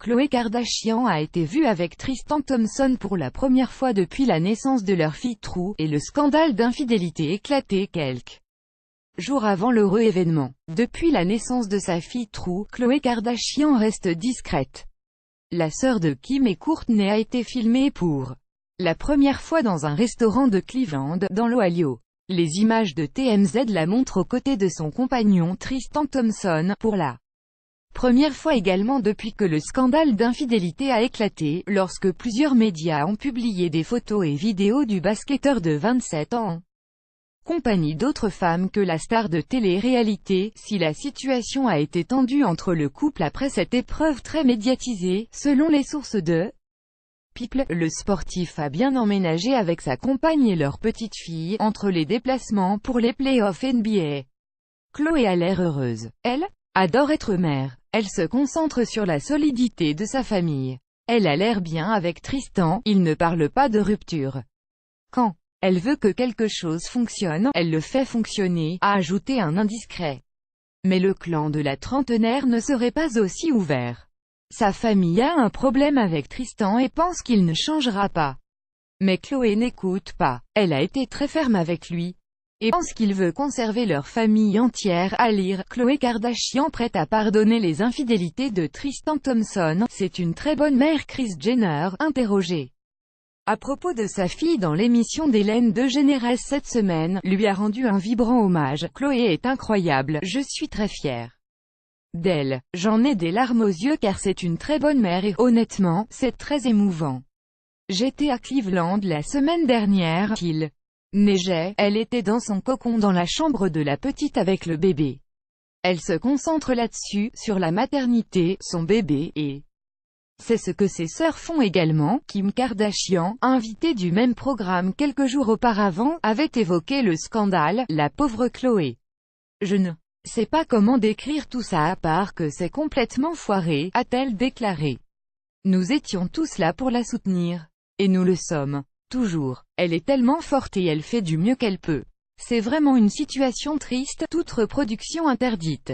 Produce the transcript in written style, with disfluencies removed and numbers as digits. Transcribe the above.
Khloé Kardashian a été vue avec Tristan Thompson pour la première fois depuis la naissance de leur fille True, et le scandale d'infidélité éclaté quelques jours avant l'heureux événement. Depuis la naissance de sa fille True, Khloé Kardashian reste discrète. La sœur de Kim et Kourtney a été filmée pour la première fois dans un restaurant de Cleveland, dans l'Ohio. Les images de TMZ la montrent aux côtés de son compagnon Tristan Thompson, pour la première fois également depuis que le scandale d'infidélité a éclaté, lorsque plusieurs médias ont publié des photos et vidéos du basketteur de 27 ans en compagnie d'autres femmes que la star de télé-réalité. Si la situation a été tendue entre le couple après cette épreuve très médiatisée, selon les sources de People, le sportif a bien emménagé avec sa compagne et leur petite fille, entre les déplacements pour les playoffs NBA. Khloé a l'air heureuse. Elle adore être mère. Elle se concentre sur la solidité de sa famille. Elle a l'air bien avec Tristan, il ne parle pas de rupture. Quand elle veut que quelque chose fonctionne, elle le fait fonctionner, a ajouté un indiscret. Mais le clan de la trentenaire ne serait pas aussi ouvert. Sa famille a un problème avec Tristan et pense qu'il ne changera pas. Mais Khloé n'écoute pas. Elle a été très ferme avec lui et pense qu'il veut conserver leur famille entière. À lire, Khloé Kardashian prête à pardonner les infidélités de Tristan Thompson. C'est une très bonne mère. Kris Jenner, interrogée à propos de sa fille dans l'émission d'Hélène DeGeneres cette semaine, lui a rendu un vibrant hommage. Khloé est incroyable, je suis très fière d'elle. J'en ai des larmes aux yeux car c'est une très bonne mère et, honnêtement, c'est très émouvant. J'étais à Cleveland la semaine dernière, il neigeait, elle était dans son cocon dans la chambre de la petite avec le bébé. Elle se concentre là-dessus, sur la maternité, son bébé, et c'est ce que ses sœurs font également. Kim Kardashian, invitée du même programme quelques jours auparavant, avait évoqué le scandale. La pauvre Khloé. Je ne sais pas comment décrire tout ça à part que c'est complètement foiré, a-t-elle déclaré. Nous étions tous là pour la soutenir. Et nous le sommes. Toujours. Elle est tellement forte et elle fait du mieux qu'elle peut. C'est vraiment une situation triste, toute reproduction interdite.